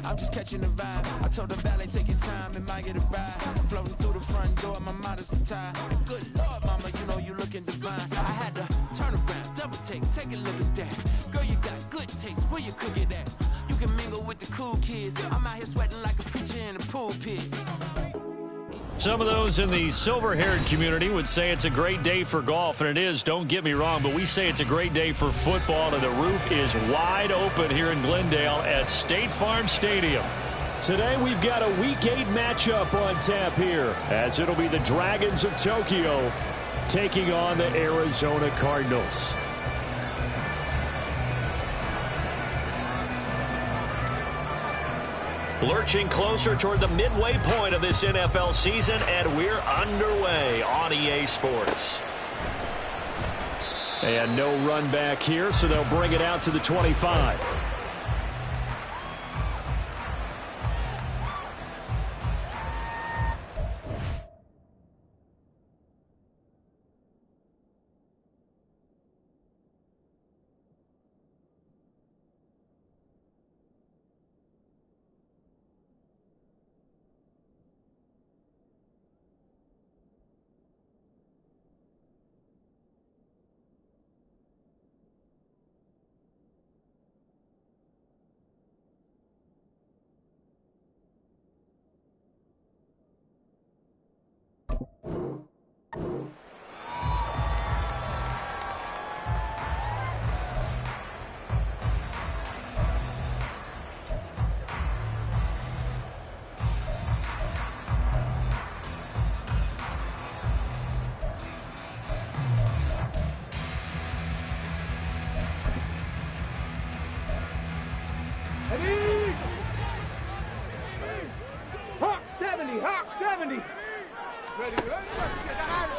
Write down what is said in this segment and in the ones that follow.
I'm just catching the vibe. I told the valet, take your time and might get a ride. Floating through the front door, my modest attire. Good Lord, mama, you know you looking divine. I had to turn around, double take a look at that. Girl, you got good taste, where you cook it at? You can mingle with the cool kids. I'm out here sweating like a preacher in a pulpit. Some of those in the silver-haired community would say it's a great day for golf, and it is, don't get me wrong, but we say it's a great day for football, and the roof is wide open here in Glendale at State Farm Stadium. Today we've got a Week 8 matchup on tap here, as it'll be the Dragons of Tokyo taking on the Arizona Cardinals. Lurching closer toward the midway point of this NFL season, and we're underway on EA Sports. And no run back here, so they'll bring it out to the 25.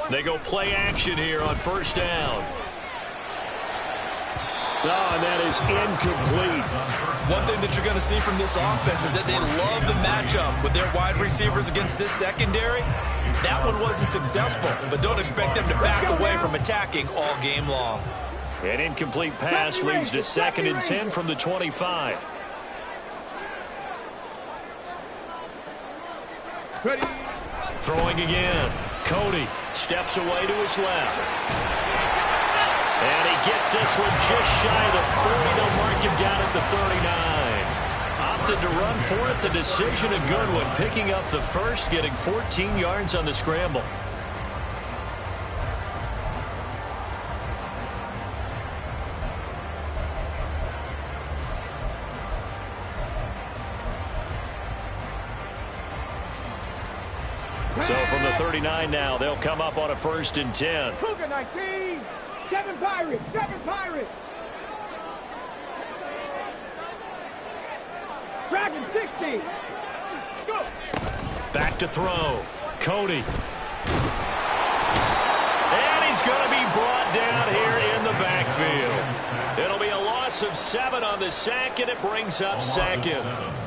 They go play action here on first down. Oh, and that is incomplete. One thing that you're going to see from this offense is that they love the matchup with their wide receivers against this secondary. That one wasn't successful, but don't expect them to back away from attacking all game long. An incomplete pass leads to 2nd and 10 from the 25. Throwing again. Cody steps away to his left. And he gets this one just shy of the 40. They'll mark him down at the 39. Opted to run for it. The decision a good one. Picking up the first, getting 14 yards on the scramble. So from the 39 now, they'll come up on a 1st and 10. Cougar 19, 7 Pirates, 7 Pirates. Dragon 60. Go. Back to throw. Cody. And he's going to be brought down here in the backfield. It'll be a loss of 7 on the sack, and it brings up 2nd.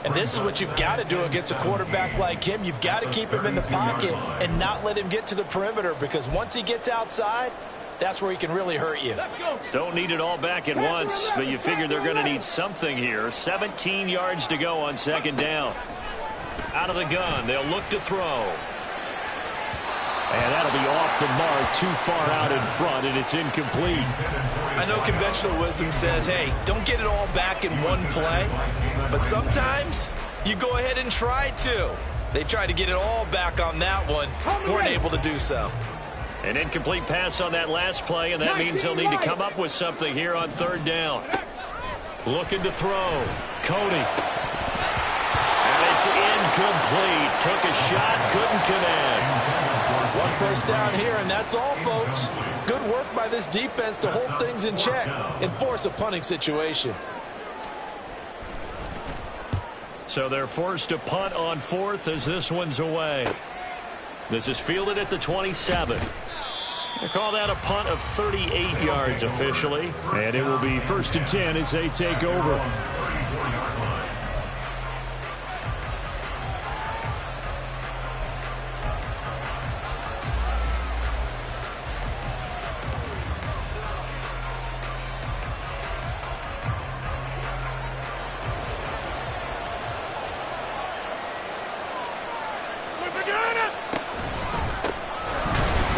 And this is what you've got to do against a quarterback like him. You've got to keep him in the pocket and not let him get to the perimeter, because once he gets outside, that's where he can really hurt you. Don't need it all back at once, but you figure they're going to need something here. 17 yards to go on 2nd down. Out of the gun, they'll look to throw. And that'll be off the mark, too far out in front, and it's incomplete. I know conventional wisdom says, hey, don't get it all back in one play. But sometimes you go ahead and try to. They tried to get it all back on that one. Weren't able to do so. An incomplete pass on that last play, and that means they'll need to come up with something here on 3rd down. Looking to throw. Cody. And it's incomplete. Took a shot, couldn't connect. 1 first down here, and that's all, folks. Good work by this defense to hold things in check and force a punting situation. So they're forced to punt on 4th as this one's away. This is fielded at the 27. They call that a punt of 38 yards officially. And it will be 1st and 10 as they take over.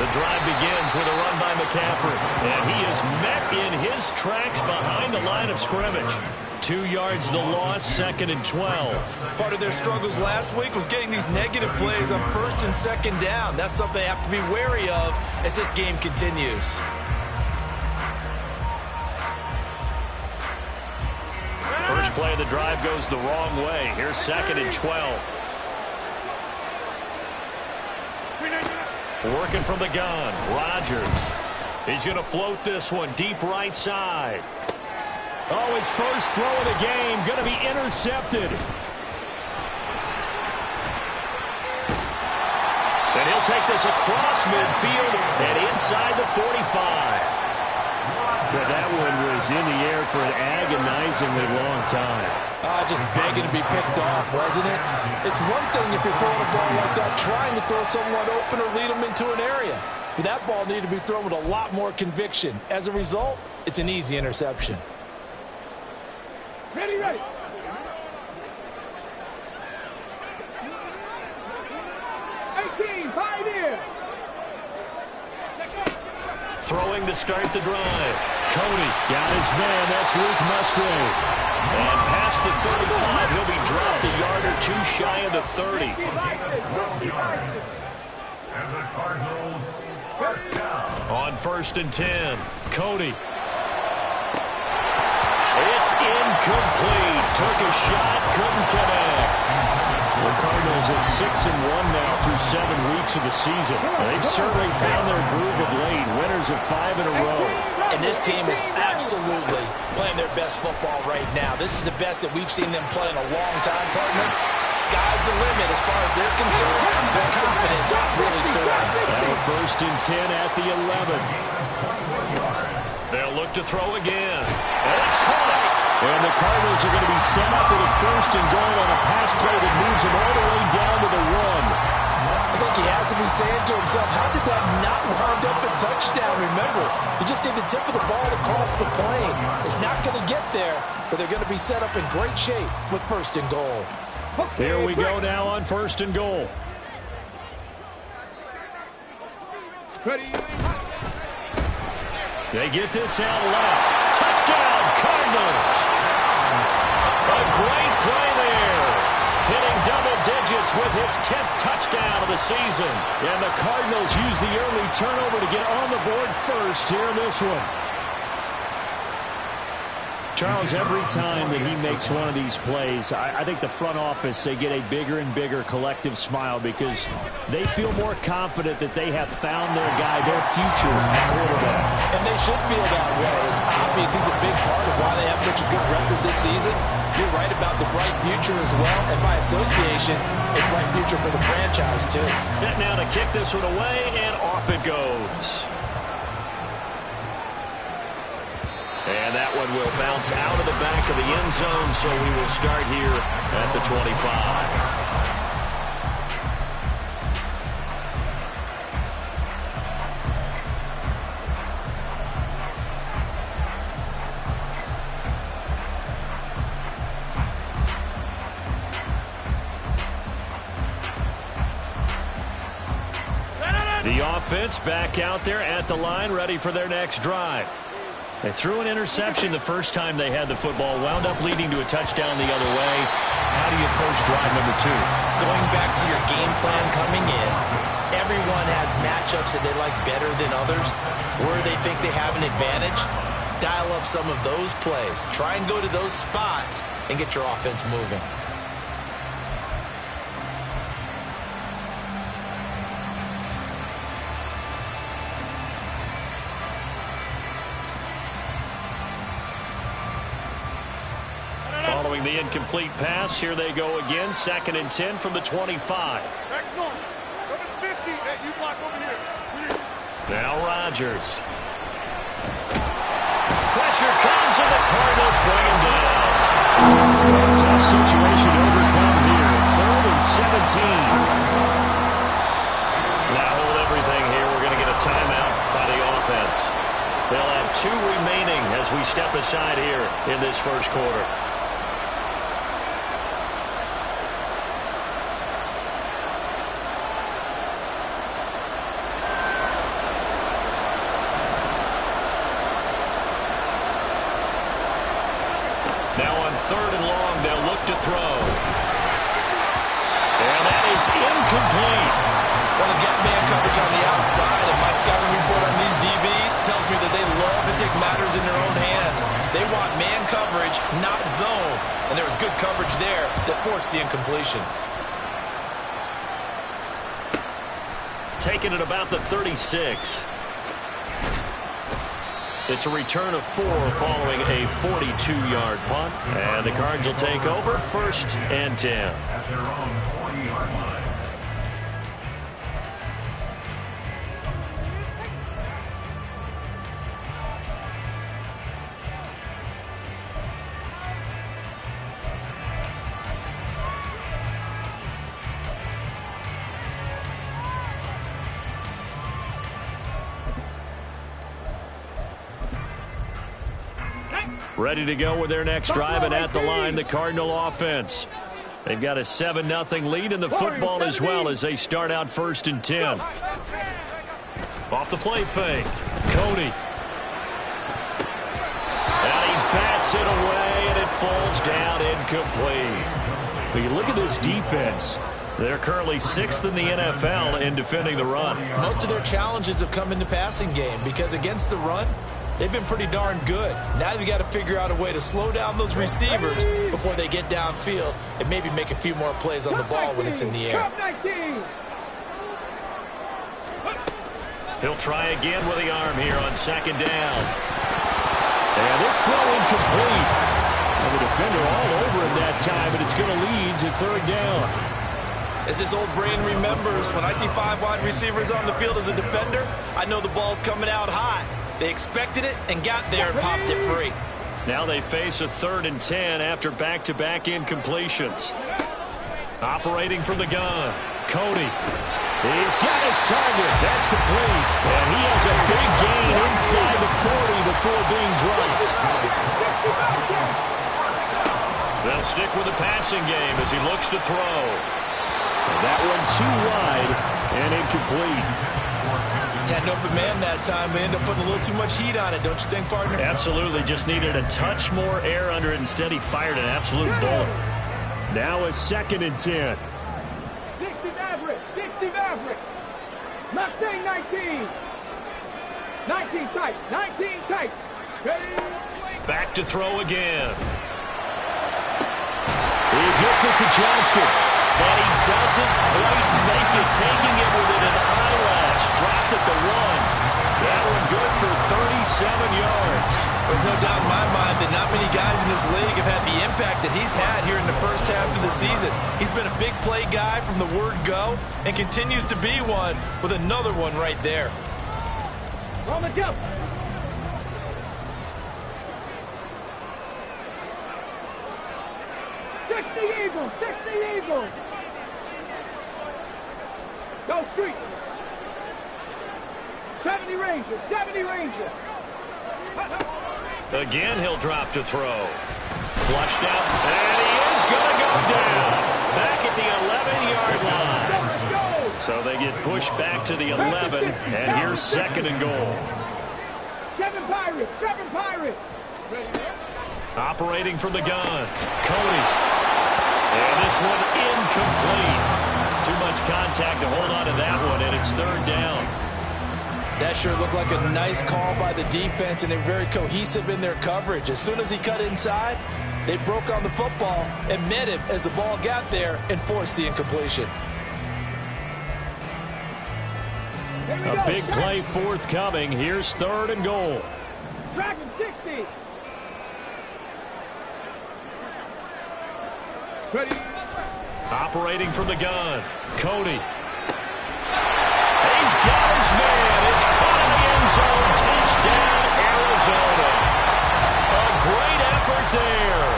The drive begins with a run by McCaffrey. And he is met in his tracks behind the line of scrimmage. 2 yards the loss, 2nd and 12. Part of their struggles last week was getting these negative plays on 1st and 2nd down. That's something they have to be wary of as this game continues. First play of the drive goes the wrong way. Here's 2nd and 12. Working from the gun, Rodgers. He's going to float this one deep right side. Oh, his first throw of the game going to be intercepted. And he'll take this across midfield and inside the 45. But that one was in the air for an agonizingly long time. Just begging to be picked off, wasn't it? It's one thing if you're throwing a ball like that, trying to throw someone open or lead them into an area. But that ball needed to be thrown with a lot more conviction. As a result, it's an easy interception. Ready, ready. Throwing to start the drive. Cody got his man. That's Luke Musgrave. And past the 35, he'll be dropped a yard or two shy of the 30. And the Cardinals first down. On 1st and 10, Cody. It's incomplete. Took a shot, couldn't connect. The Cardinals at 6-1 now through 7 weeks of the season. They've certainly found their groove of late. Winners of 5 in a row. And this team is absolutely playing their best football right now. This is the best that we've seen them play in a long time, partner. Sky's the limit as far as they're concerned. Their confidence really soaring. Now 1st and 10 at the 11. They'll look to throw again. And it's caught. And the Cardinals are going to be set up with a 1st and goal on a pass play that moves them all the way down to the 1. I think he has to be saying to himself, how did that not wind up a touchdown? Remember, you just need the tip of the ball to cross the plane. It's not going to get there, but they're going to be set up in great shape with 1st and goal. Here we go now on 1st and goal. They get this out left. Touchdown, Cardinals. A great play there. Hitting double digits with his 10th touchdown of the season. And the Cardinals use the early turnover to get on the board first here in this one. Charles, every time that he makes one of these plays, I think the front office, they get a bigger and bigger collective smile because they feel more confident that they have found their guy, their future at quarterback. And they should feel that way. It's obvious he's a big part of why they have such a good record this season. You're right about the bright future as well, and by association, a bright future for the franchise too. Set now to kick this one away, and off it goes. And that one will bounce out of the back of the end zone, so we will start here at the 25. The offense back out there at the line, ready for their next drive. They threw an interception the first time they had the football, wound up leading to a touchdown the other way. How do you approach drive number 2? Going back to your game plan coming in, everyone has matchups that they like better than others. Where they think they have an advantage, dial up some of those plays. Try and go to those spots and get your offense moving. Following the incomplete pass, here they go again. 2nd and 10 from the 25. Back north. Number 50. Hey, you block over here. Now Rodgers. Pressure comes and the Cardinals bring him down. Tough situation to overcome here. 3rd and 17. Now hold everything here. We're going to get a timeout by the offense. They'll have 2 remaining as we step aside here in this first quarter. in their own hands. They want man coverage, not zone. And there was good coverage there that forced the incompletion. Taken at about the 36. It's a return of 4 following a 42-yard punt. And the Cards will take over 1st and 10. At their own 40-yard line. Ready to go with their next drive, and at the line, the Cardinal offense. They've got a 7-0 lead in the football as well as they start out 1st and 10. Off the play fake. Cody. And he bats it away, and it falls down incomplete. When you look at this defense, they're currently 6th in the NFL in defending the run. Most of their challenges have come in the passing game because against the run, they've been pretty darn good. Now you've got to figure out a way to slow down those receivers before they get downfield and maybe make a few more plays on the ball when it's in the air. He'll try again with the arm here on 2nd down. And this throw incomplete. And the defender all over him that time, but it's going to lead to 3rd down. As his old brain remembers, when I see 5 wide receivers on the field as a defender, I know the ball's coming out high. They expected it and got there and popped it free. Now they face a 3rd and 10 after back-to-back incompletions. Operating from the gun, Cody. He's got his target. That's complete. And he has a big gain inside the 40 before being dropped. They'll stick with the passing game as he looks to throw. And that one too wide and incomplete. Had an open man that time, but ended up putting a little too much heat on it, don't you think, partner? Absolutely. Just needed a touch more air under it. Instead, he fired an absolute bullet. Now a 2nd and 10. 60 Maverick. 60 Maverick. Not saying 19. 19 tight. 19 tight. Back to throw again. He gets it to Johnston. And he doesn't quite make it, taking it within an eyelash. Dropped at the 1. That one good for 37 yards. There's no doubt in my mind that not many guys in this league have had the impact that he's had here in the first half of the season. He's been a big play guy from the word go and continues to be one with another one right there. On the jump. Eagles, 60 Eagles. Go street. 70 Rangers, 70 Rangers. Again, he'll drop to throw. Flushed out, and he is going to go down. Back at the 11-yard line. So they get pushed back to the 11, and here's 2nd and goal. 7 Pirates, 7 Pirates. Operating from the gun, Cody. And this one incomplete. Too much contact to hold on to that one, and it's 3rd down. That sure looked like a nice call by the defense, and they're very cohesive in their coverage. As soon as he cut inside, they broke on the football and met him as the ball got there and forced the incompletion. A big play forthcoming. Here's 3rd and goal. Dragon 60. Ready. Operating from the gun, Cody. He's got his man. It's caught in the end zone. Touchdown, Arizona. A great effort there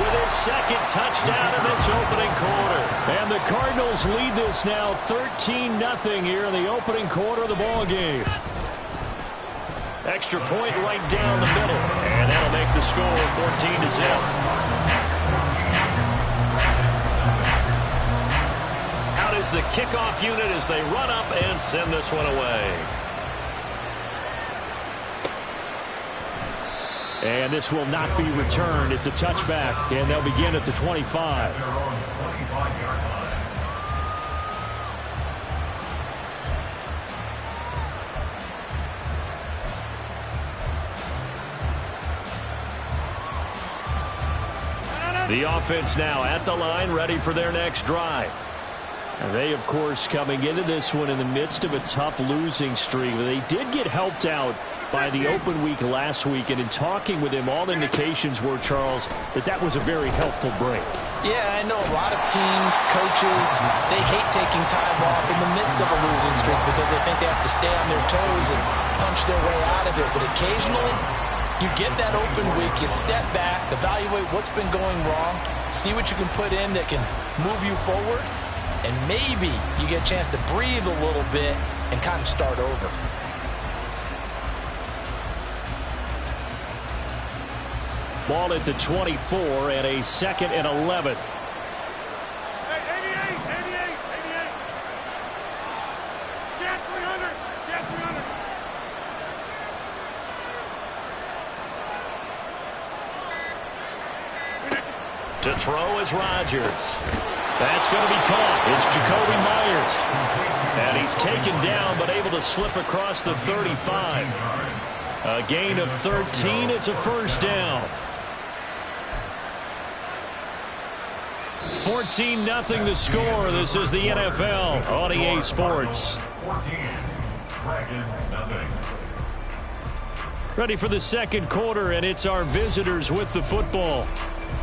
with his 2nd touchdown in this opening quarter. And the Cardinals lead this now 13-0 here in the opening quarter of the ball game. Extra point right down the middle, and that'll make the score 14-0. Is the kickoff unit as they run up and send this one away. And this will not be returned. It's a touchback, and they'll begin at the 25. Their own 25-yard line. The offense now at the line, ready for their next drive. And they, of course, coming into this one in the midst of a tough losing streak. They did get helped out by the open week last week, and in talking with him, all indications were, Charles, that was a very helpful break. Yeah, I know a lot of teams, coaches, they hate taking time off in the midst of a losing streak because they think they have to stay on their toes and punch their way out of it. But occasionally, you get that open week, you step back, evaluate what's been going wrong, see what you can put in that can move you forward, and maybe you get a chance to breathe a little bit and kind of start over. Ball at the 24 and a 2nd and 11. Hey, 88. Jet 300. To throw is Rodgers. That's going to be caught. It's Jacoby Myers. And he's taken down but able to slip across the 35. A gain of 13. It's a first down. 14-0 the score. This is the NFL on EA Sports. 14. Dragons nothing. Ready for the second quarter, and it's our visitors with the football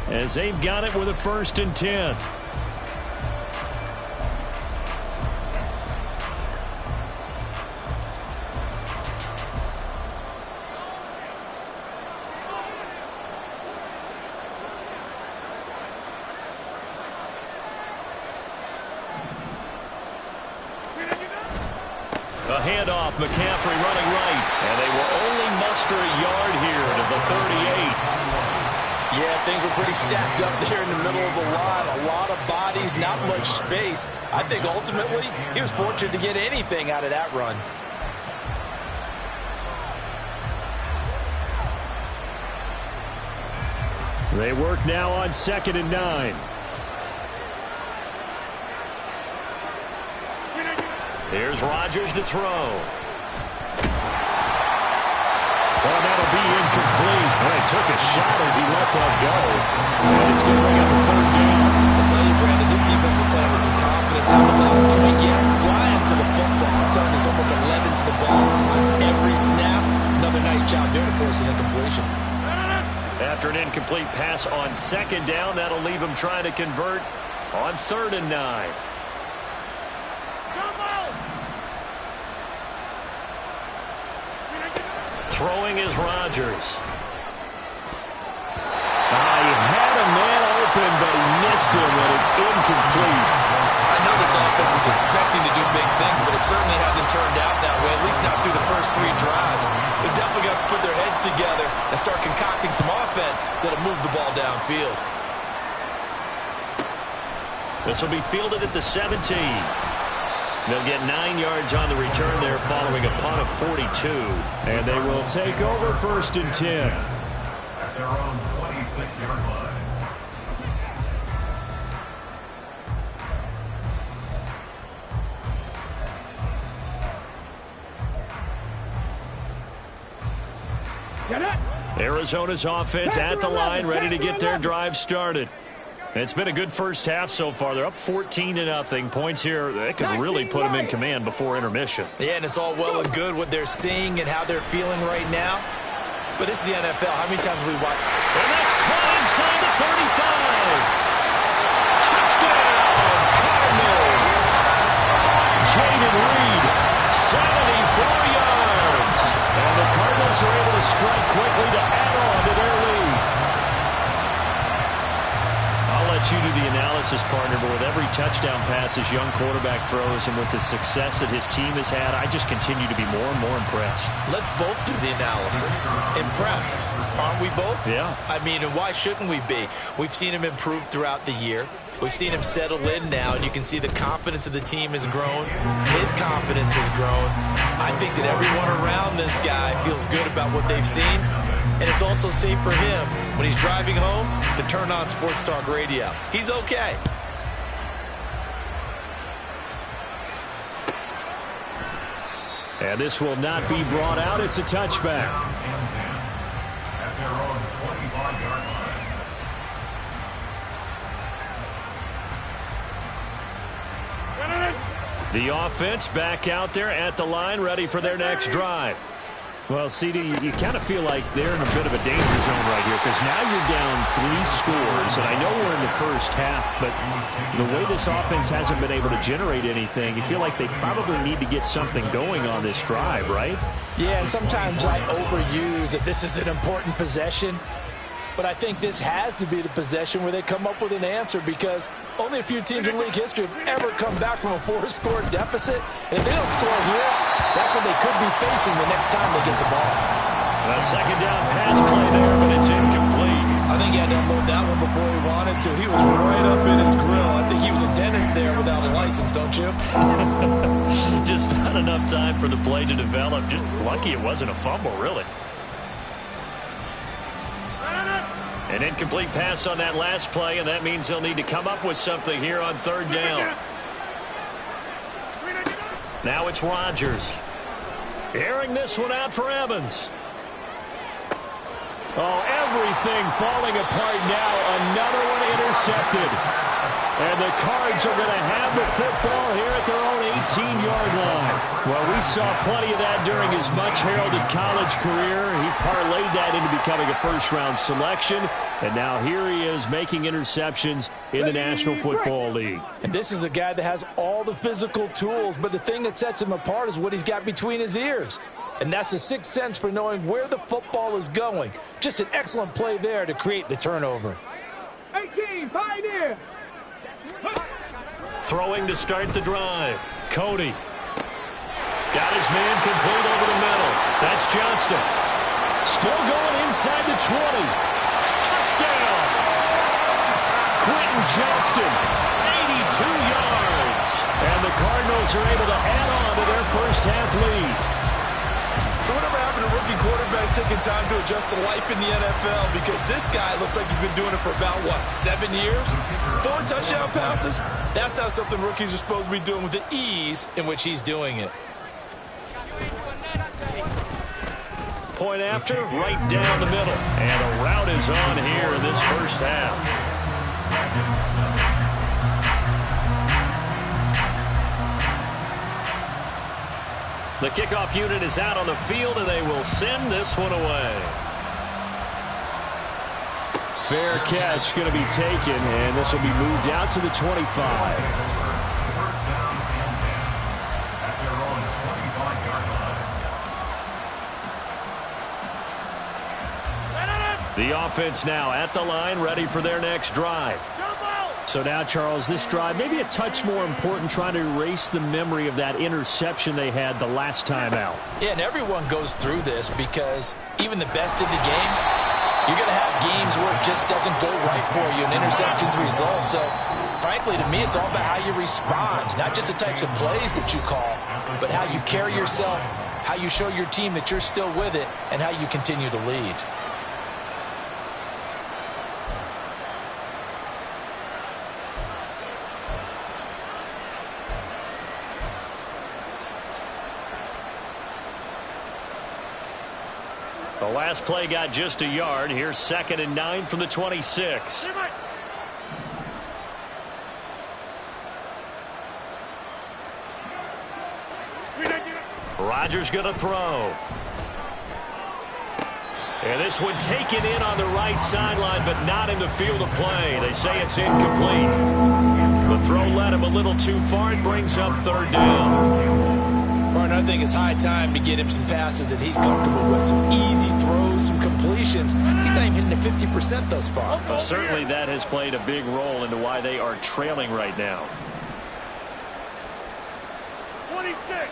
as they've got it with a 1st and 10. A handoff, McCaffrey running right, and they will only muster a yard here to the 38. Yeah, things were pretty stacked up there in the middle of the line. A lot of bodies, not much space. I think ultimately he was fortunate to get anything out of that run. They work now on 2nd and 9. Here's Rodgers to throw. Well, that'll be incomplete. Well, he took a shot as he let that go. And it's going to bring up a 3rd down. I'll tell you, Brandon, this defense is playing with some confidence. Haven't allowed a point yet. Flying to the football. I'm telling you, it's almost 11 to the ball on every snap. Another nice job there to force an incompletion. After an incomplete pass on 2nd down, that'll leave him trying to convert on 3rd and 9. Throwing is Rodgers. He had a man open, but he missed him, and it's incomplete. I know this offense was expecting to do big things, but it certainly hasn't turned out that way, at least not through the first 3 drives. They're definitely going to have to put their heads together and start concocting some offense that'll move the ball downfield. This will be fielded at the 17. They'll get 9 yards on the return there following a punt of 42. And they will take over 1st and 10. At their own 26-yard line. Arizona's offense at the line, ready to get their drive started. It's been a good first half so far. They're up 14-0. Points here, they could really put them in command before intermission. Yeah, and it's all well and good what they're seeing and how they're feeling right now. But this is the NFL. How many times have we watched? And that's caught inside the 35. Touchdown, Cardinals. Jaden Reed, 74 yards. And the Cardinals are able to strike quickly to add on to their lead. I'll let you do the analysis, partner, but with every touchdown pass his young quarterback throws and with the success that his team has had, I just continue to be more and more impressed. Let's both do the analysis. Impressed. Aren't we both? Yeah. I mean, and why shouldn't we be? We've seen him improve throughout the year. We've seen him settle in now, and you can see the confidence of the team has grown. His confidence has grown. I think that everyone around this guy feels good about what they've seen, and it's also safe for him when he's driving home to turn on Sports Talk Radio. He's okay. And this will not be brought out. It's a touchback. At their own 25-yard line. The offense back out there at the line, ready for their next drive. Well, CD, you kind of feel like they're in a bit of a danger zone right here because now you're down 3 scores, and I know we're in the first half, but the way this offense hasn't been able to generate anything, you feel like they probably need to get something going on this drive, right? Yeah, and sometimes I overuse that this is an important possession. But I think this has to be the possession where they come up with an answer because only a few teams in league history have ever come back from a 4-score deficit. And if they don't score here, that's what they could be facing the next time they get the ball. A second down pass play there, but it's incomplete. I think he had to unload that one before he wanted to. He was right up in his grill. I think he was a dentist there without a license, don't you? Just not enough time for the play to develop. Just lucky it wasn't a fumble, really. An incomplete pass on that last play, and that means they'll need to come up with something here on third down. Now it's Rodgers. Airing this one out for Evans. Oh, everything falling apart now. Another one intercepted. And the Cards are going to have the football here at their own 18-yard line. Well, we saw plenty of that during his much-heralded college career. He parlayed that into becoming a first-round selection. And now here he is making interceptions in the National Football League. And this is a guy that has all the physical tools, but the thing that sets him apart is what he's got between his ears. And that's the sixth sense for knowing where the football is going. Just an excellent play there to create the turnover. 18, pioneer. Throwing to start the drive. Cody. Got his man complete over the middle. That's Johnston. Still going inside the 20. Touchdown. Quentin Johnston, 82 yards. and the Cardinals are able to add on to their first half lead. So whatever happened to rookie quarterbacks taking time to adjust to life in the NFL? Because this guy looks like he's been doing it for about, 7 years? 4 touchdown passes? That's not something rookies are supposed to be doing with the ease in which he's doing it. Point after, right down the middle. And a route is on here in this first half. The kickoff unit is out on the field, and they will send this one away. Fair catch going to be taken, and this will be moved out to the 25. The offense now at the line, ready for their next drive. So now, Charles, this drive maybe a touch more important, trying to erase the memory of that interception they had the last time out. Yeah, and everyone goes through this because even the best in the game, you're going to have games where it just doesn't go right for you, and interceptions result. So, frankly, to me, it's all about how you respond, not just the types of plays that you call, but how you carry yourself, how you show your team that you're still with it, and how you continue to lead. The last play got just a yard. Here's 2nd and 9 from the 26. Rodgers going to throw. And this one taken in on the right sideline, but not in the field of play. They say it's incomplete. The throw led him a little too far. It brings up 3rd down. I think it's high time to get him some passes that he's comfortable with, some easy throws, some completions. He's not even hitting the 50% thus far. Well, certainly that has played a big role into why they are trailing right now. 26.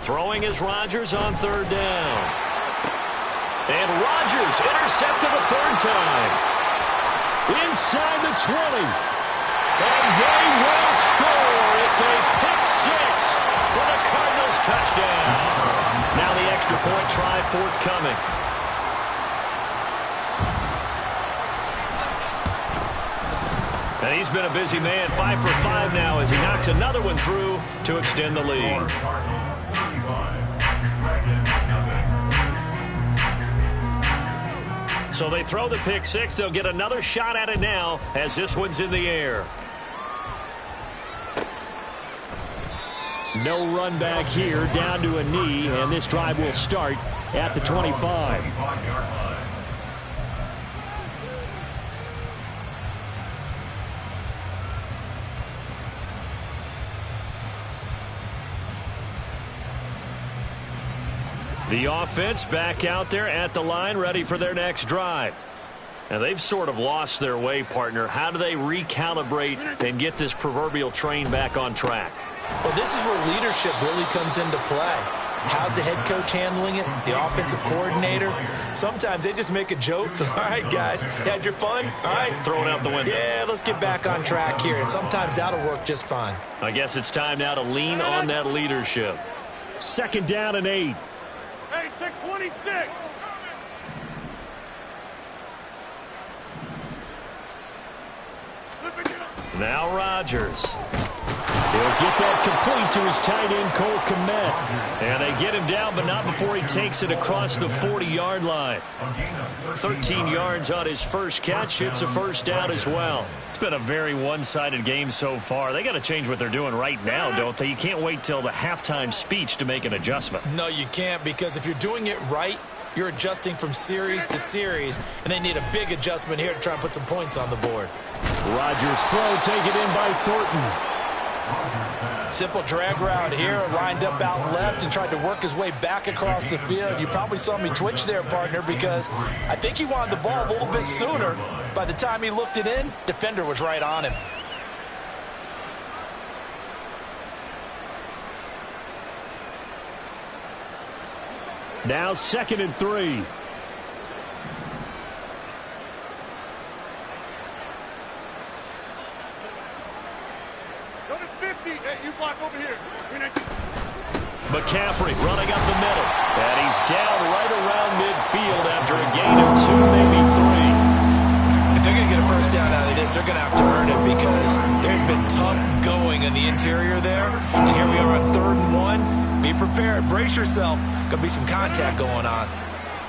Throwing is Rodgers on 3rd down. And Rodgers intercepted a 3rd time. Inside the 20. And they will score. It's a pick-6 for the Cardinals touchdown. Now the extra point try forthcoming. And he's been a busy man, 5 for 5 now as he knocks another one through to extend the lead. So they throw the pick-6. They'll get another shot at it now as this one's in the air. No run back here, down to a knee, and this drive will start at the 25. The offense back out there at the line, ready for their next drive. And they've sort of lost their way, partner. How do they recalibrate and get this proverbial train back on track? Well, this is where leadership really comes into play. How's the head coach handling it? The offensive coordinator? Sometimes they just make a joke. All right, guys, had your fun? All right. Throw it out the window. Yeah, let's get back on track here. And sometimes that'll work just fine. I guess it's time now to lean on that leadership. 2nd down and 8. Hey, take 26. Now Rodgers. He'll get that complete to his tight end, Cole Kmet. And they get him down, but not before he takes it across the 40-yard line. 13 yards on his first catch. It's a first down as well. It's been a very one-sided game so far. They got to change what they're doing right now, don't they? You can't wait till the halftime speech to make an adjustment. No, you can't, because if you're doing it right, you're adjusting from series to series, and they need a big adjustment here to try and put some points on the board. Rodgers throw, take it in by Thornton. Simple drag route here, lined up out left and tried to work his way back across the field. You probably saw me twitch there, partner, because I think he wanted the ball a little bit sooner. By the time he looked it in, defender was right on him. Now 2nd and 3. Hey, you block over here. McCaffrey running up the middle. And he's down right around midfield after a gain of 2, maybe 3. If they're going to get a first down out of this, they're going to have to earn it, because there's been tough going in the interior there. And here we are on 3rd and 1. Be prepared. Brace yourself. Going to be some contact going on.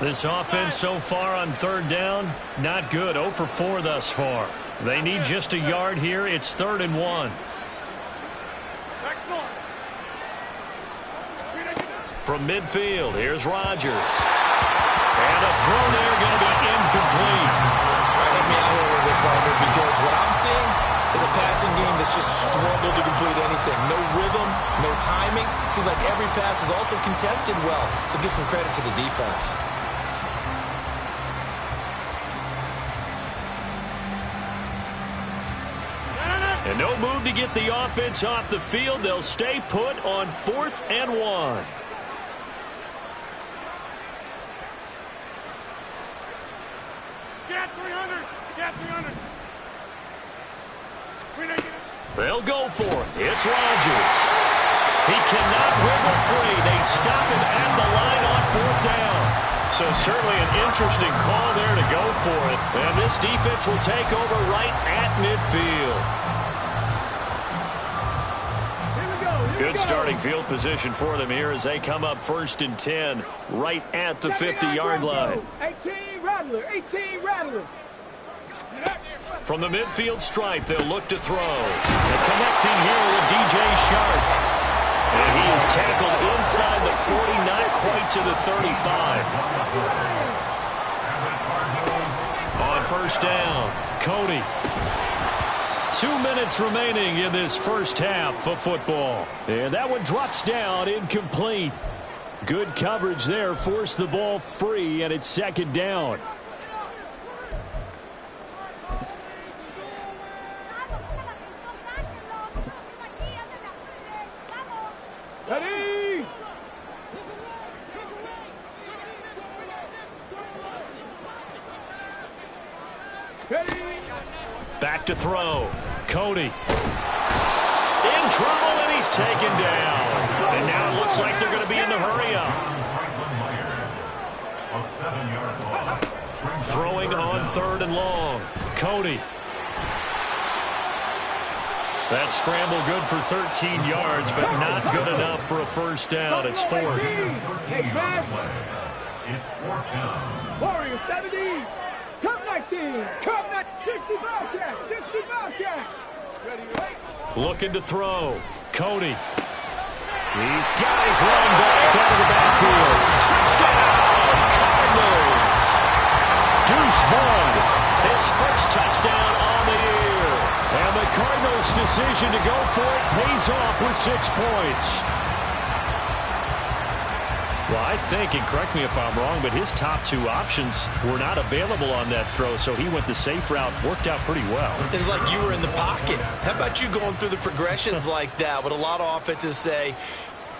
This offense so far on 3rd down, not good. 0 for 4 thus far. They need just a yard here. It's 3rd and 1. From midfield, here's Rodgers. And a throw there going to be incomplete. Help me out here a little bit, partner, because what I'm seeing is a passing game that's just struggled to complete anything. No rhythm, no timing. Seems like every pass is also contested well, so give some credit to the defense. And no move to get the offense off the field. They'll stay put on 4th and 1. Get 300. Get 300. They'll go for it. It's Rodgers. He cannot wiggle free. They stop him at the line on 4th down. So certainly an interesting call there to go for it. And this defense will take over right at midfield. Good starting field position for them here as they come up 1st and 10 right at the 50-yard line. 18 Rattler, 18 Rattler. From the midfield stripe, they'll look to throw. And connecting here with DJ Sharp. And he is tackled inside the 40, not quite to the 35. On 1st down, Cody. 2 minutes remaining in this first half of football. And that one drops down, incomplete. Good coverage there, forced the ball free, and it's 2nd down. Ready? Ready? Back to throw. Cody. In trouble, and he's taken down. And now it looks like they're going to be in the hurry-up. Throwing on 3rd and long. Cody. That scramble good for 13 yards, but not good enough for a first down. It's 4th. It's 4th down. Warrior 70. Come 19. Come 60 Bobcat. 60 Bobcat. Ready, wait. Looking to throw. Cody. He's got his running back out of the backfield. Touchdown, Cardinals. Deuce Vaughn, his first touchdown on the year. And the Cardinals' decision to go for it pays off with 6 points. Well, I think, and correct me if I'm wrong, but his top 2 options were not available on that throw, so he went the safe route. Worked out pretty well. It was like you were in the pocket. How about you going through the progressions like that? What a lot of offenses say,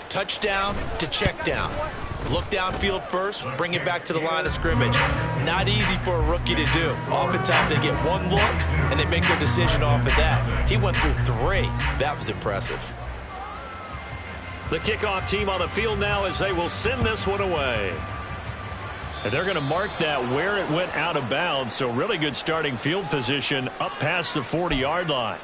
touchdown to check down. Look downfield first, bring it back to the line of scrimmage. Not easy for a rookie to do. Oftentimes they get one look, and they make their decision off of that. He went through 3. That was impressive. The kickoff team on the field now as they will send this one away. And they're going to mark that where it went out of bounds, so really good starting field position up past the 40-yard line.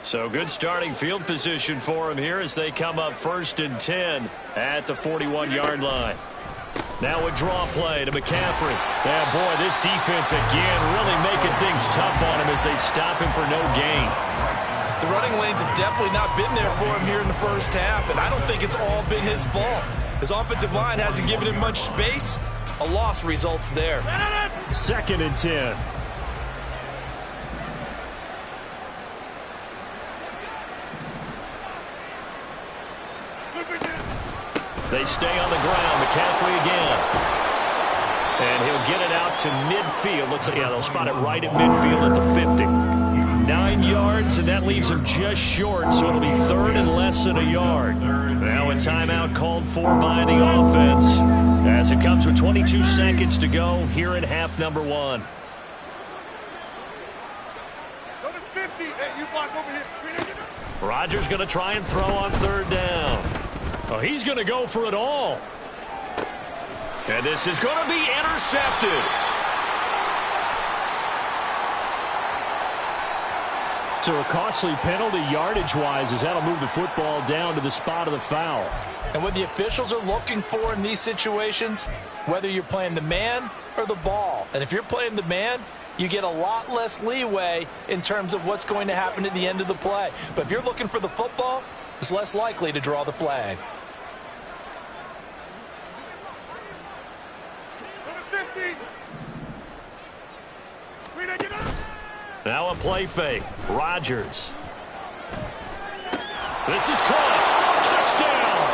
So good starting field position for him here as they come up 1st and 10 at the 41-yard line. Now a draw play to McCaffrey. Yeah, boy, this defense again really making things tough on him as they stop him for no gain. The running lanes have definitely not been there for him here in the first half, and I don't think it's all been his fault. His offensive line hasn't given him much space. A loss results there. 2nd and 10. They stay on the ground. McCaffrey again. And he'll get it out to midfield. Looks like, yeah, they'll spot it right at midfield at the 50. 9 yards, and that leaves him just short, so it'll be 3rd and less than a yard. Now a timeout called for by the offense as it comes with 22 seconds to go here in half number 1. Rodgers going to try and throw on 3rd down. Oh, he's going to go for it all. And this is going to be intercepted. So a costly penalty yardage-wise as that'll move the football down to the spot of the foul. And what the officials are looking for in these situations, whether you're playing the man or the ball. And if you're playing the man, you get a lot less leeway in terms of what's going to happen at the end of the play. But if you're looking for the football, it's less likely to draw the flag. Now a play fake. Rodgers. This is caught. Touchdown.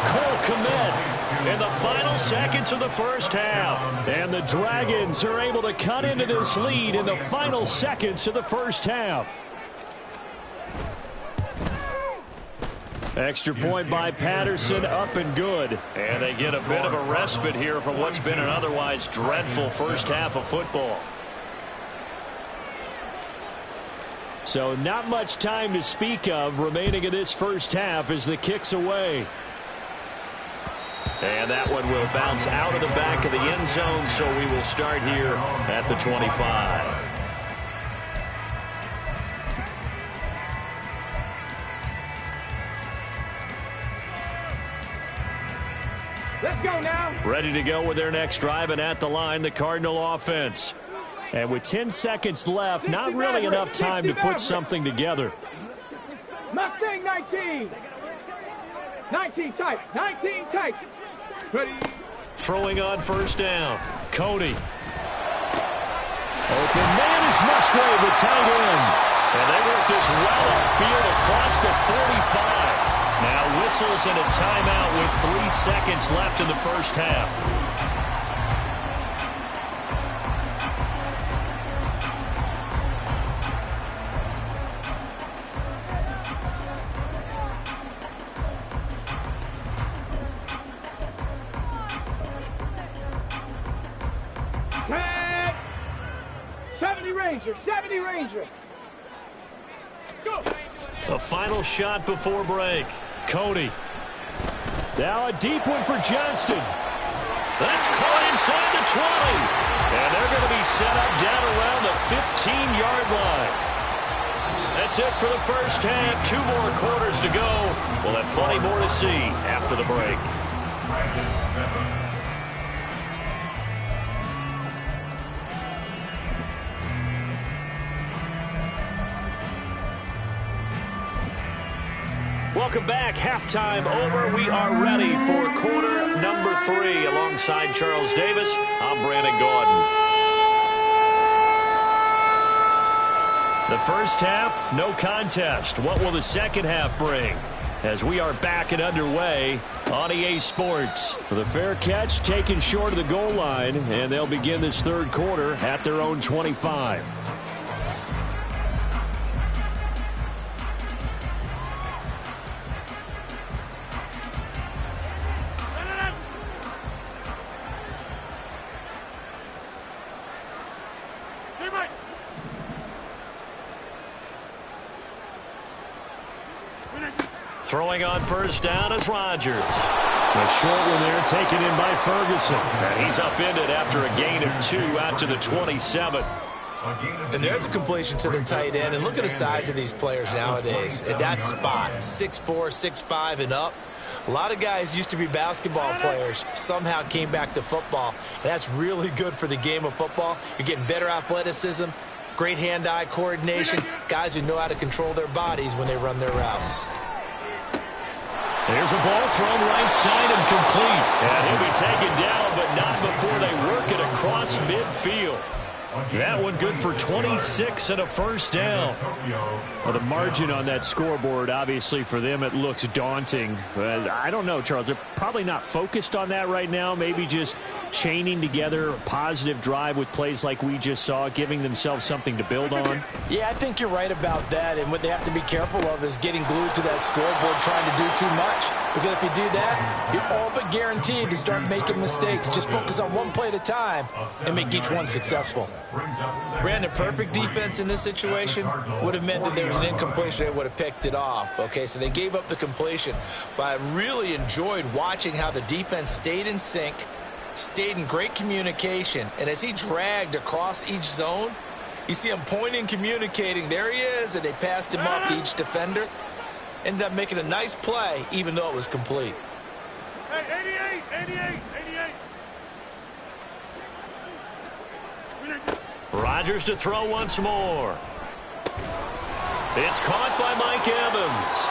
Cole Kmet in the final seconds of the first half. And the Dragons are able to cut into this lead in the final seconds of the first half. Extra point by Patterson, up and good. And they get a bit of a respite here from what's been an otherwise dreadful first half of football. So not much time to speak of remaining in this first half as the kick's away. And that one will bounce out of the back of the end zone, so we will start here at the 25. Let's go now. Ready to go with their next drive, and at the line, the Cardinal offense. And with 10 seconds left, not really enough time to put something together. Mustang 19. 19 tight. 19 tight. Ready. Throwing on 1st down. Cody. Open man is Musgrave, the tight end. And they work this well upfield across the 45. Now whistles and a timeout with 3 seconds left in the first half. Tag. 70 Ranger. Go. A final shot before break. Cody. Now a deep one for Johnston. That's caught inside the 20. And they're going to be set up down around the 15-yard line. That's it for the first half. 2 more quarters to go. We'll have plenty more to see after the break. Welcome back. Halftime over. We are ready for quarter number 3. Alongside Charles Davis, I'm Brandon Gaudin. The first half, no contest. What will the second half bring? As we are back and underway on EA Sports. The fair catch taken short of the goal line, and they'll begin this third quarter at their own 25. Throwing on first down is Rodgers. A short one there taken in by Ferguson. And he's upended after a gain of 2 out to the 27. And there's a completion to the tight end. And look at the size of these players nowadays. At that spot, 6'4", 6'5", and up. A lot of guys used to be basketball players, somehow came back to football. And that's really good for the game of football. You're getting better athleticism, great hand-eye coordination, guys who know how to control their bodies when they run their routes. There's a ball thrown right side and complete. And he'll be taken down, but not before they work it across midfield. That one good for 26 and a first down. Well, the margin on that scoreboard, obviously for them, it looks daunting. I don't know, Charles. They're probably not focused on that right now. Maybe just chaining together a positive drive with plays like we just saw, giving themselves something to build on. Yeah, I think you're right about that. And what they have to be careful of is getting glued to that scoreboard trying to do too much. Because if you do that, you're all but guaranteed to start making mistakes. Just focus on one play at a time and make each one successful. Brandon, perfect defense in this situation would have meant that there was an incompletion. They would have picked it off. Okay, so they gave up the completion. But I really enjoyed watching how the defense stayed in sync, stayed in great communication. And as he dragged across each zone, you see him pointing, communicating. There he is, and they passed him up to each defender. Ended up making a nice play, even though it was complete. Hey, 88. Rodgers to throw once more. It's caught by Mike Evans.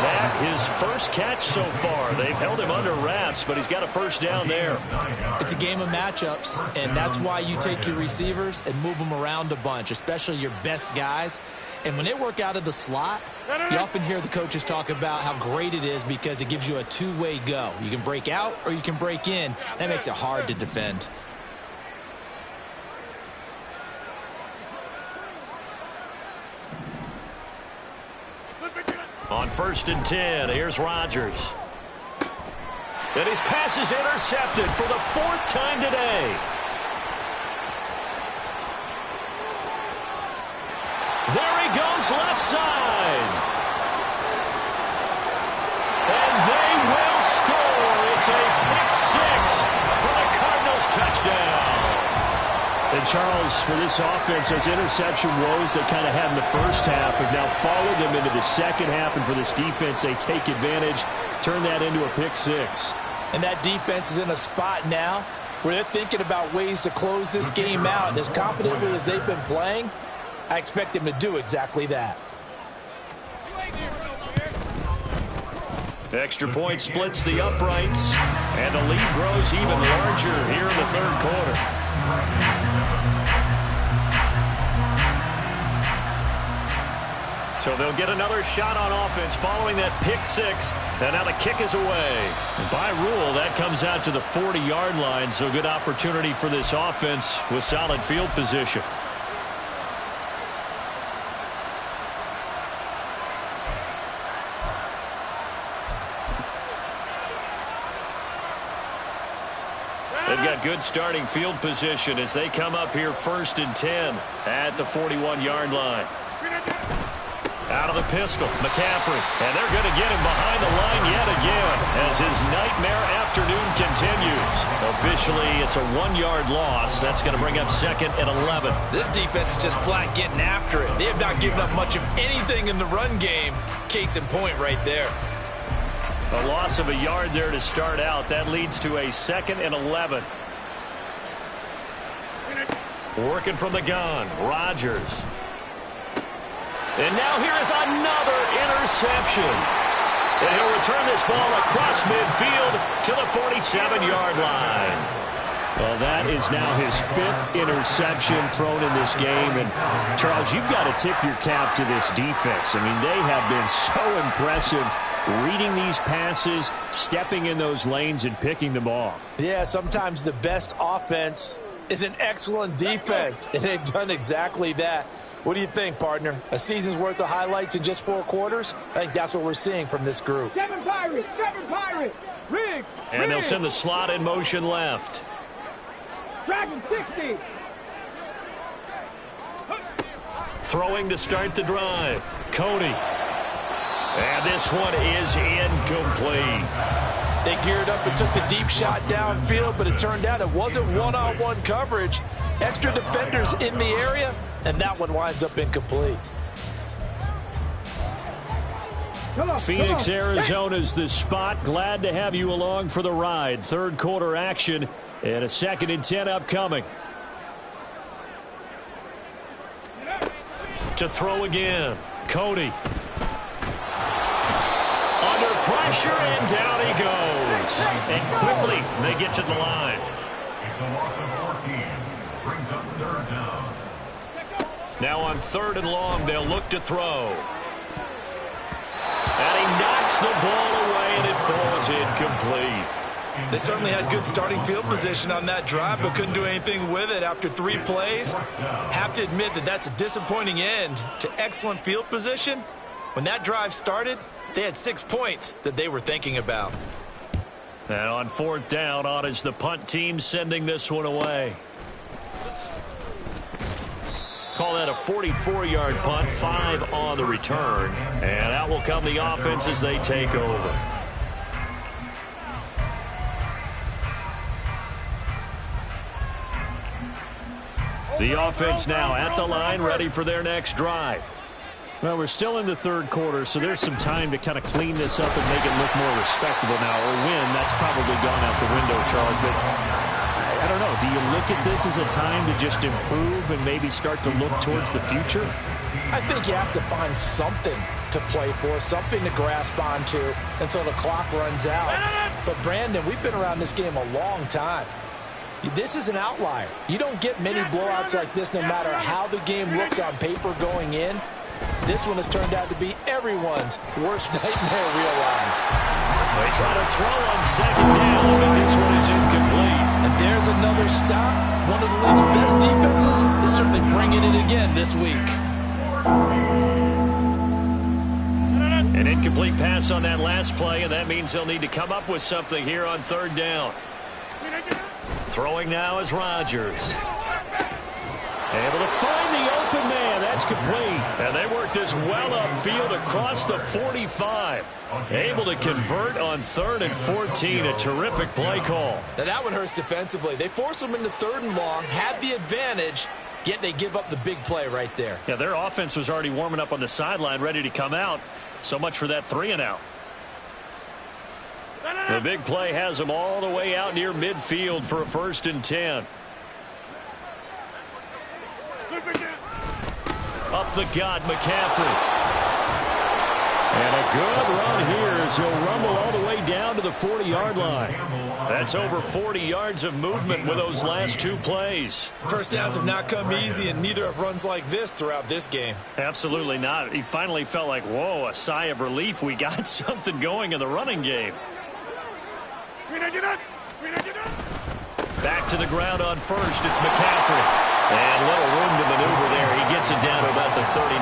That his first catch so far. They've held him under wraps, but he's got a first down there. It's a game of matchups, and that's why you take your receivers and move them around a bunch, especially your best guys. And when they work out of the slot, you often hear the coaches talk about how great it is because it gives you a two-way go. You can break out or you can break in. That makes it hard to defend. On 1st and 10, here's Rodgers. And his pass is intercepted for the 4th time today. There he goes, left side. And they will score. It's a pick-6 for the Cardinals touchdown. And Charles, for this offense, those interception woes they kind of had in the first half have now followed them into the second half. And for this defense, they take advantage, turn that into a pick-6. And that defense is in a spot now where they're thinking about ways to close this game out. And as confidently as they've been playing, I expect them to do exactly that. Extra point splits the uprights, and the lead grows even larger here in the third quarter. So they'll get another shot on offense following that pick-6, and now the kick is away. And by rule, that comes out to the 40-yard line, so good opportunity for this offense with solid field position. They've got good starting field position as they come up here 1st and 10 at the 41-yard line. Out of the pistol, McCaffrey, and they're going to get him behind the line yet again as his nightmare afternoon continues. Officially, it's a 1-yard loss. That's going to bring up 2nd and 11. This defense is just flat getting after it. They have not given up much of anything in the run game. Case in point right there. A loss of a yard there to start out. That leads to a 2nd and 11. Working from the gun, Rodgers. And now here is another interception. And he'll return this ball across midfield to the 47-yard line. Well, that is now his 5th interception thrown in this game. And, Charles, you've got to tip your cap to this defense. I mean, they have been so impressive reading these passes, stepping in those lanes, and picking them off. Yeah, sometimes the best offense is an excellent defense, and they've done exactly that. What do you think, partner? A season's worth of highlights in just 4 quarters? I think that's what we're seeing from this group. 7 Pirates, 7 Pirates. Rig. And they'll send the slot in motion left. Dragon 60. Throwing to start the drive. Cody. And this one is incomplete. They geared up and took the deep shot downfield, but it turned out it wasn't one-on-one coverage. Extra defenders in the area, and that one winds up incomplete. Phoenix, Arizona's the spot. Glad to have you along for the ride. 3rd quarter action and a 2nd and 10 upcoming. To throw again. Cody. Under pressure, and down he goes. And quickly, they get to the line. It's a loss of 14. Brings up 3rd down. Now on 3rd and long, they'll look to throw. And he knocks the ball away, and it falls incomplete. They certainly had good starting field position on that drive, but couldn't do anything with it after 3 plays. Have to admit that that's a disappointing end to excellent field position. When that drive started, they had 6 points that they were thinking about. And on 4th down, on is the punt team sending this one away. Call that a 44-yard punt, 5 on the return. And out will come the offense as they take over. The offense now at the line, ready for their next drive. Well, we're still in the 3rd quarter, so there's some time to kind of clean this up and make it look more respectable now. Or win, that's probably gone out the window, Charles. But I don't know. Do you look at this as a time to just improve and maybe start to look towards the future? I think you have to find something to play for, something to grasp onto until the clock runs out. But, Brandon, we've been around this game a long time. This is an outlier. You don't get many blowouts like this no matter how the game looks on paper going in. This one has turned out to be everyone's worst nightmare realized. They try to throw on 2nd down, but this one is incomplete. And there's another stop. One of the league's best defenses is certainly bringing it again this week. An incomplete pass on that last play, and that means they'll need to come up with something here on 3rd down. Throwing now is Rodgers. Able to find the open man. That's complete. And they work this well upfield across the 45. Able to convert on 3rd and 14. A terrific play call. Now that one hurts defensively. They forced them into 3rd and long, had the advantage, yet they give up the big play right there. Yeah, their offense was already warming up on the sideline, ready to come out. So much for that 3 and out. The big play has them all the way out near midfield for a 1st and 10. Up the gut, McCaffrey. And a good run here as he'll rumble all the way down to the 40-yard line. That's over 40 yards of movement with those last 2 plays. First downs have not come easy, and neither have runs like this throughout this game. Absolutely not. He finally felt like, whoa, a sigh of relief. We got something going in the running game. Back to the ground on 1st. It's McCaffrey. And little room to maneuver there. He gets it down to about the 39.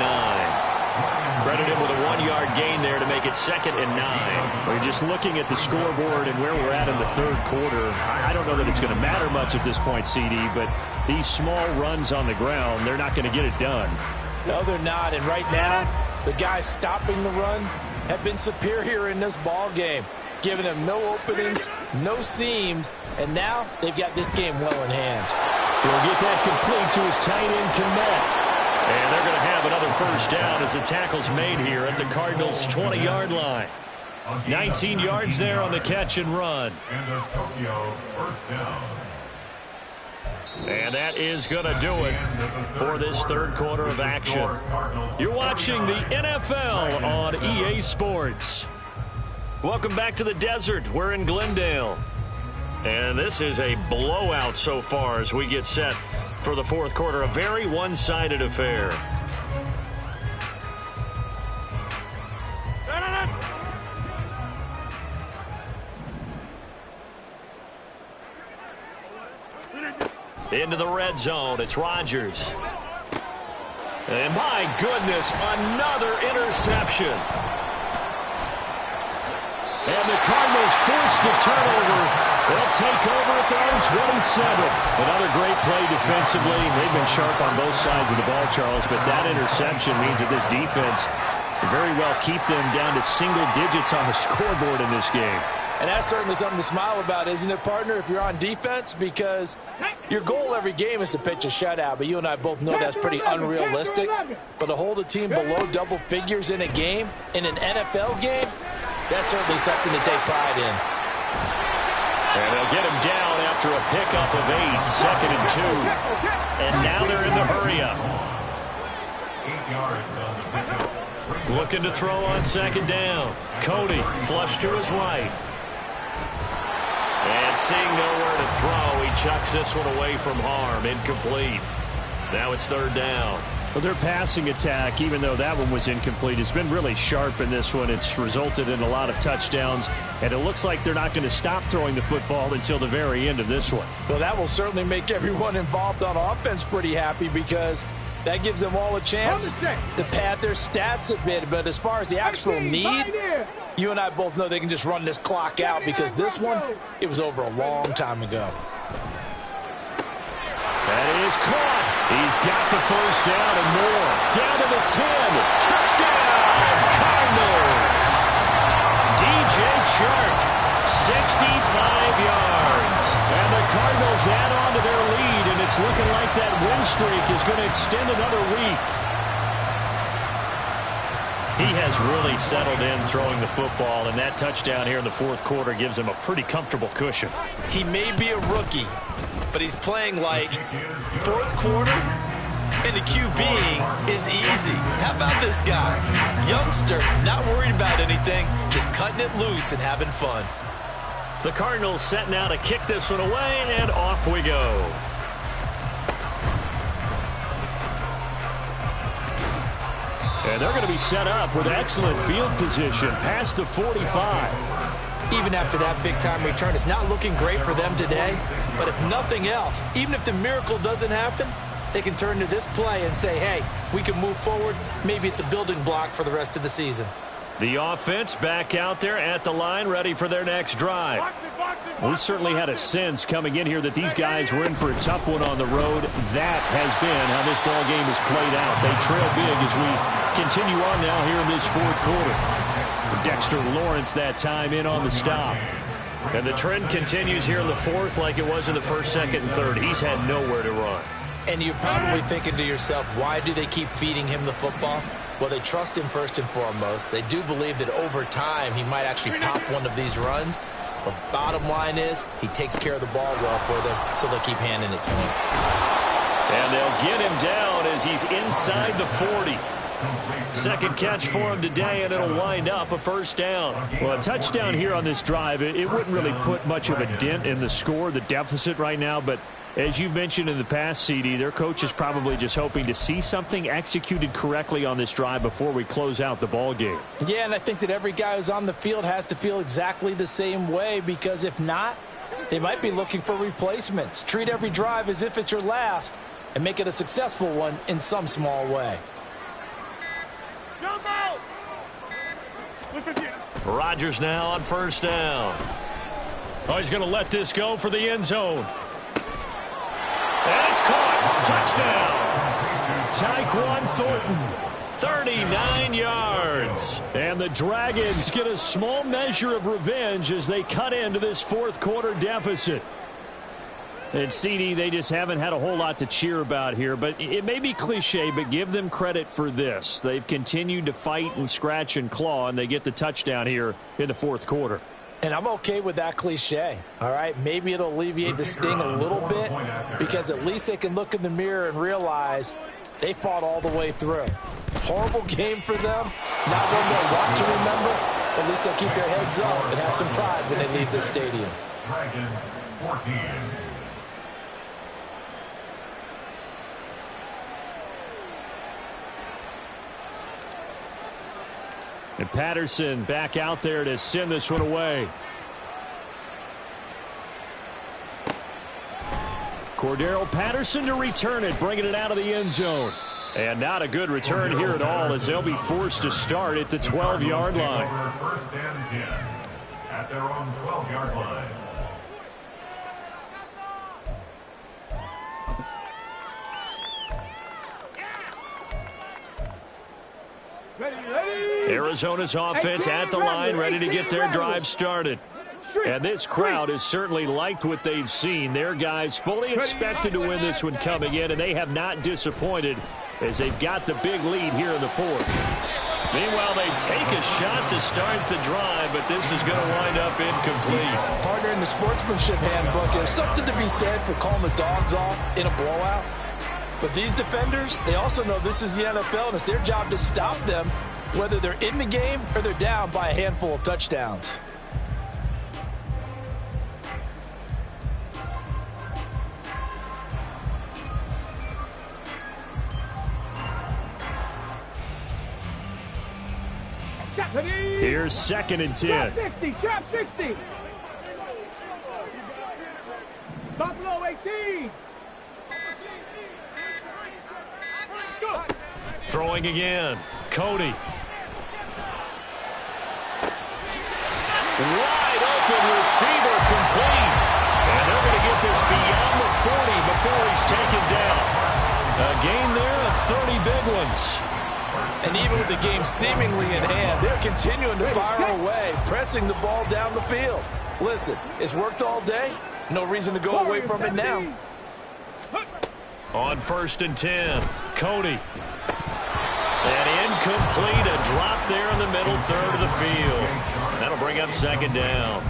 Credit him with a 1-yard gain there to make it 2nd and 9. We're just looking at the scoreboard and where we're at in the 3rd quarter. I don't know that it's going to matter much at this point, CD, but these small runs on the ground, they're not going to get it done. No, they're not. And right now, the guys stopping the run have been superior in this ball game, giving them no openings, no seams, and now they've got this game well in hand. He'll get that complete to his tight end, Kmet. And they're going to have another 1st down as the tackle's made here at the Cardinals' 20-yard line. 19 yards there on the catch and run. And the Tokyo first down. And that is going to do it for this third quarter of action. You're watching the NFL on EA Sports. Welcome back to the desert. We're in Glendale. And this is a blowout so far as we get set for the fourth quarter. A very one-sided affair. Into the red zone. It's Rodgers. And my goodness, another interception. And the Cardinals force the turnover. They'll take over at their own 27. Another great play defensively. They've been sharp on both sides of the ball, Charles, but that interception means that this defense very well keep them down to single digits on the scoreboard in this game. And that's certainly something to smile about, isn't it, partner, if you're on defense? Because your goal every game is to pitch a shutout, but you and I both know that's pretty unrealistic. But to hold a team below double figures in a game, in an NFL game, that's certainly something to take pride in. And they'll get him down after a pickup of 8, 2nd and 2. And now they're in the hurry-up. 8 yards on the pickup. Looking to throw on 2nd down. Cody, flush to his right. And seeing nowhere to throw, he chucks this one away from harm. Incomplete. Now it's 3rd down. Well, their passing attack, even though that one was incomplete, has been really sharp in this one. It's resulted in a lot of touchdowns, and it looks like they're not going to stop throwing the football until the very end of this one. Well, that will certainly make everyone involved on offense pretty happy because that gives them all a chance to pad their stats a bit. But as far as the actual need, you and I both know they can just run this clock out because this one, it was over a long time ago. That is caught. He's got the first down and more. Down to the 10. Touchdown, Cardinals. DJ Chark, 65 yards. And the Cardinals add on to their lead, and it's looking like that win streak is going to extend another week. He has really settled in throwing the football, and that touchdown here in the fourth quarter gives him a pretty comfortable cushion. He may be a rookie, but he's playing like fourth quarter, and the QB is easy. How about this guy? Youngster, not worried about anything, just cutting it loose and having fun. The Cardinals setting out to kick this one away, and off we go. And they're going to be set up with excellent field position past the 45. Even after that big-time return, it's not looking great for them today. But if nothing else, even if the miracle doesn't happen, they can turn to this play and say, hey, we can move forward. Maybe it's a building block for the rest of the season. The offense back out there at the line, ready for their next drive. We certainly had a sense coming in here that these guys were in for a tough one on the road. That has been how this ball game has played out. They trail big as we continue on now here in this fourth quarter. Dexter Lawrence that time in on the stop. And the trend continues here in the fourth like it was in the first, second, and third. He's had nowhere to run. And you're probably thinking to yourself, why do they keep feeding him the football? Well, they trust him first and foremost. They do believe that over time he might actually pop one of these runs. But bottom line is he takes care of the ball well for them, so they'll keep handing it to him. And they'll get him down as he's inside the 40. Second catch for him today, and it'll wind up a first down. Well, a touchdown here on this drive, it wouldn't really put much of a dent in the score, the deficit right now, but as you mentioned in the past, CD, their coach is probably just hoping to see something executed correctly on this drive before we close out the ball game. Yeah, and I think that every guy who's on the field has to feel exactly the same way, because if not, they might be looking for replacements. Treat every drive as if it's your last and make it a successful one in some small way. Rodgers now on first down. Oh, he's going to let this go for the end zone. And it's caught. Touchdown. Tyquan Thornton, 39 yards. And the Dragons get a small measure of revenge as they cut into this fourth quarter deficit. And CD, they just haven't had a whole lot to cheer about here. But it may be cliche, but give them credit for this. They've continued to fight and scratch and claw, and they get the touchdown here in the fourth quarter. And I'm okay with that cliche, all right? Maybe it'll alleviate the sting a little bit because at least they can look in the mirror and realize they fought all the way through. Horrible game for them. Not one they'll want to remember. At least they'll keep their heads up and have some pride when they leave the stadium. Dragons 14. And Patterson back out there to send this one away. Cordero Patterson to return it, bringing it out of the end zone. And not a good return here at all as they'll be forced to start at the 12-yard line. First and 10 at their own 12-yard line. Arizona's offense at the line, ready to get their drive started. And this crowd has certainly liked what they've seen. Their guys fully expected to win this one coming in, and they have not disappointed as they've got the big lead here in the fourth. Meanwhile, they take a shot to start the drive, but this is going to wind up incomplete. Partner, in the sportsmanship handbook, there's something to be said for calling the dogs off in a blowout. But these defenders, they also know this is the NFL, and it's their job to stop them, whether they're in the game or they're down by a handful of touchdowns. Here's 2nd and 10. Trap 60. Buffalo 18. Go. Throwing again. Cody. Wide open receiver complete. And they're going to get this beyond the 40 before he's taken down. A gain there of 30 big ones. And even with the game seemingly in hand, they're continuing to fire away, pressing the ball down the field. Listen, it's worked all day. No reason to go away from it now. On 1st and 10, Cody. And incomplete, a drop there in the middle third of the field. That'll bring up 2nd down.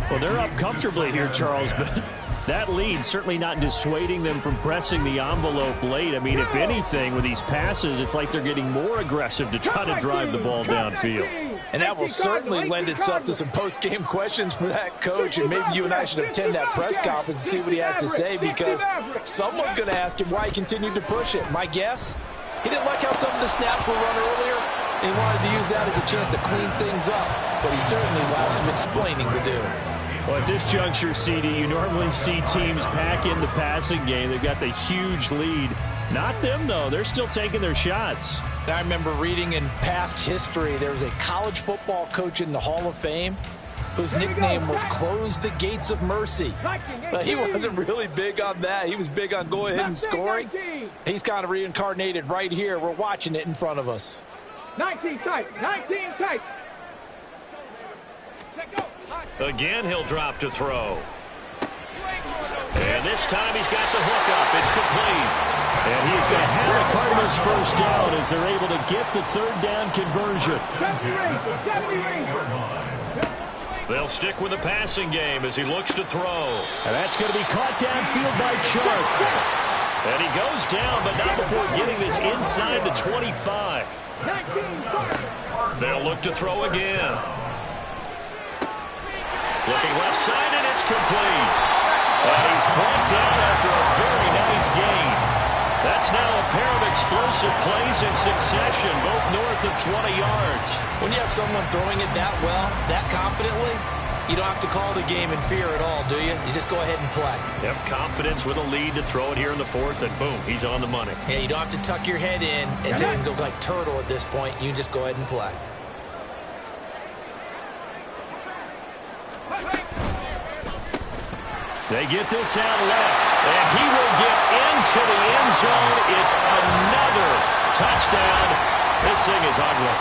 Well, they're up comfortably here, Charles, but that lead certainly not dissuading them from pressing the envelope late. I mean, if anything, with these passes, it's like they're getting more aggressive to try to drive the ball downfield. And that will certainly lend itself to some post-game questions for that coach, and maybe you and I should attend that press conference and see what he has to say, because someone's going to ask him why he continued to push it. My guess, he didn't like how some of the snaps were run earlier, and he wanted to use that as a chance to clean things up, but he certainly will have some explaining to do. Well, at this juncture, CD, you normally see teams pack in the passing game. They've got the huge lead. Not them, though. They're still taking their shots. I remember reading in past history, there was a college football coach in the Hall of Fame whose nickname was Close the Gates of Mercy. But he wasn't really big on that. He was big on going ahead and scoring. He's kind of reincarnated right here. We're watching it in front of us. 19 tight. 19 tight. Again, he'll drop to throw. And this time he's got the hook up. It's complete. And he's going to have the Cardinals first down as they're able to get the 3rd down conversion. They'll stick with the passing game as he looks to throw. And that's going to be caught downfield by Chark. And he goes down, but not before getting this inside the 25. They'll look to throw again. Looking left side, and it's complete. And he's brought down after a very nice gain. That's now a pair of explosive plays in succession, both north of 20 yards. When you have someone throwing it that well, that confidently, you don't have to call the game in fear at all, do you? You just go ahead and play. Yep, confidence with a lead to throw it here in the 4th, and boom, he's on the money. Yeah, you don't have to tuck your head in and go like turtle at this point. You can just go ahead and play. They get this out left, and he will get into the end zone. It's another touchdown. This thing is ugly.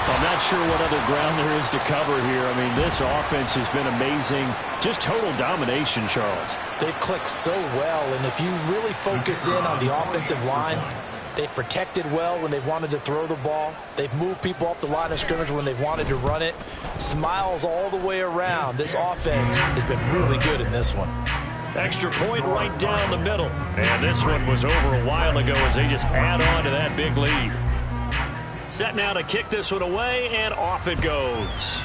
I'm not sure what other ground there is to cover here. I mean, this offense has been amazing. Just total domination, Charles. They've clicked so well, and if you really focus in on the offensive line, they've protected well when they've wanted to throw the ball. They've moved people off the line of scrimmage when they've wanted to run it. Smiles all the way around. This offense has been really good in this one. Extra point right down the middle. And this one was over a while ago as they just add on to that big lead. Set now to kick this one away, and off it goes.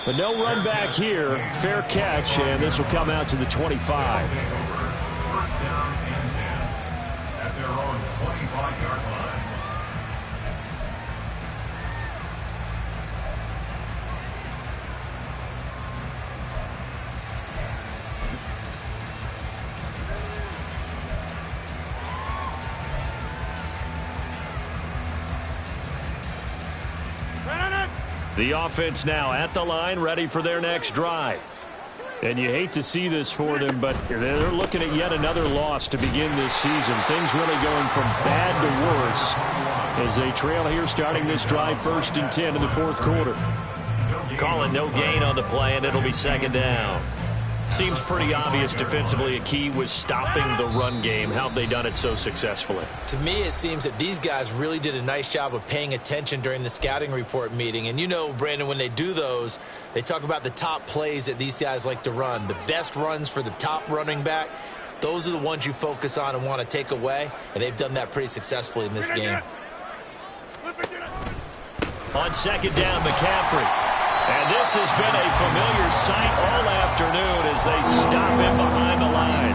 But no run back here. Fair catch, and this will come out to the 25. First down and 10 at their own 25-yard line. The offense now at the line, ready for their next drive. And you hate to see this for them, but they're looking at yet another loss to begin this season. Things really going from bad to worse as they trail here starting this drive 1st and 10 in the 4th quarter. Calling no gain on the play, and it'll be 2nd down. Seems pretty obvious defensively a key was stopping the run game. How have they done it so successfully? To me, it seems that these guys really did a nice job of paying attention during the scouting report meeting. And you know, Brandon, when they do those, they talk about the top plays that these guys like to run. The best runs for the top running back, those are the ones you focus on and want to take away. And they've done that pretty successfully in this game. On 2nd down, McCaffrey. And this has been a familiar sight all afternoon as they stop him behind the line.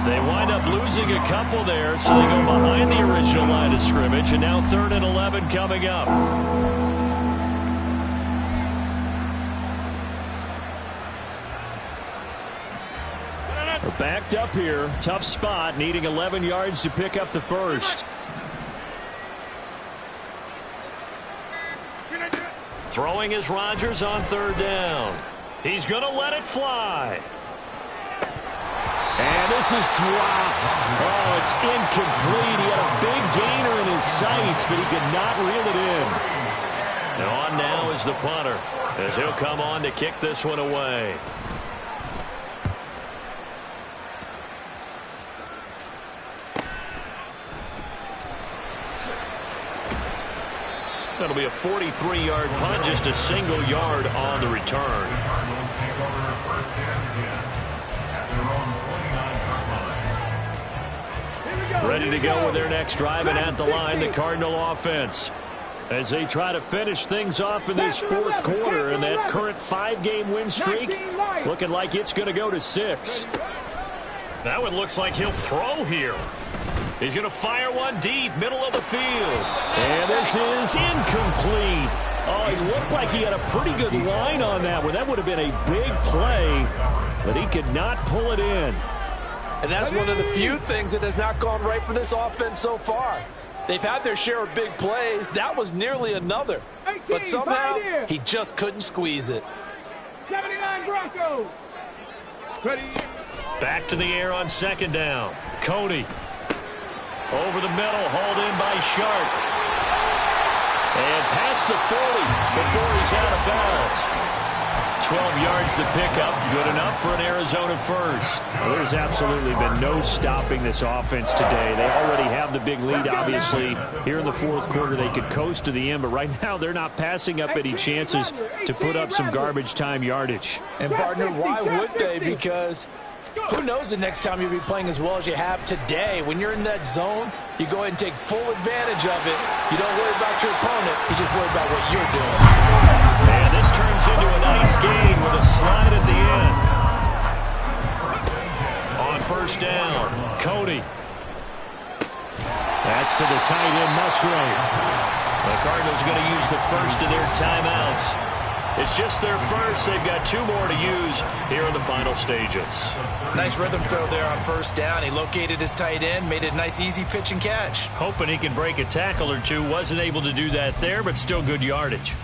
They wind up losing a couple there, so they go behind the original line of scrimmage, and now 3rd and 11 coming up. We're backed up here. Tough spot, needing 11 yards to pick up the first. Throwing is Rodgers on 3rd down. He's going to let it fly. And this is dropped. Oh, it's incomplete. He had a big gainer in his sights, but he could not reel it in. And on now is the punter as he'll come on to kick this one away. That'll be a 43-yard punt, just a single yard on the return. Ready to go with their next drive, and at the line, the Cardinal offense, as they try to finish things off in this 4th quarter, and that current 5-game win streak looking like it's going to go to 6. That one looks like he'll throw here. He's going to fire one deep, middle of the field. And this is incomplete. Oh, he looked like he had a pretty good line on that one. That would have been a big play, but he could not pull it in. And that's one of the few things that has not gone right for this offense so far. They've had their share of big plays. That was nearly another. But somehow, he just couldn't squeeze it. 79 Broncos. Back to the air on 2nd down. Cody. Over the middle, hauled in by Sharp. And past the 40 before he's out of bounds. 12 yards to pick up, good enough for an Arizona first. Well, there's absolutely been no stopping this offense today. They already have the big lead, obviously. Here in the 4th quarter, they could coast to the end, but right now they're not passing up any chances to put up some garbage time yardage. And, partner, why would they? Because who knows the next time you'll be playing as well as you have today. When you're in that zone, you go ahead and take full advantage of it. You don't worry about your opponent. You just worry about what you're doing. And this turns into a nice gain with a slide at the end. On 1st down, Cody. That's to the tight end, Musgrave. The Cardinals are going to use the first of their timeouts. It's just their first. They've got 2 more to use here in the final stages. Nice rhythm throw there on 1st down. He located his tight end, made it a nice easy pitch and catch. Hoping he can break a tackle or two. Wasn't able to do that there, but still good yardage.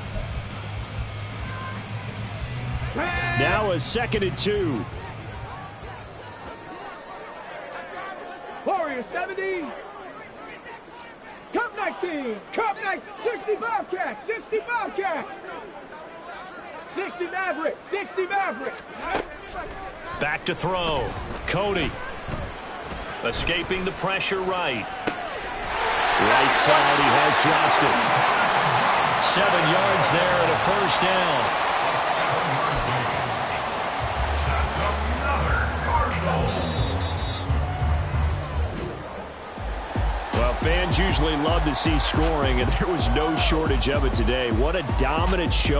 Now a 2nd and 2. Warriors 70. Come 19. Cup 19. 60 Bobcats. 60 Bobcats. 60 Maverick. 60 Maverick. Back to throw. Cody. Escaping the pressure right. Right side, he has Johnston. 7 yards there and a first down. Well, fans usually love to see scoring, and there was no shortage of it today. What a dominant show.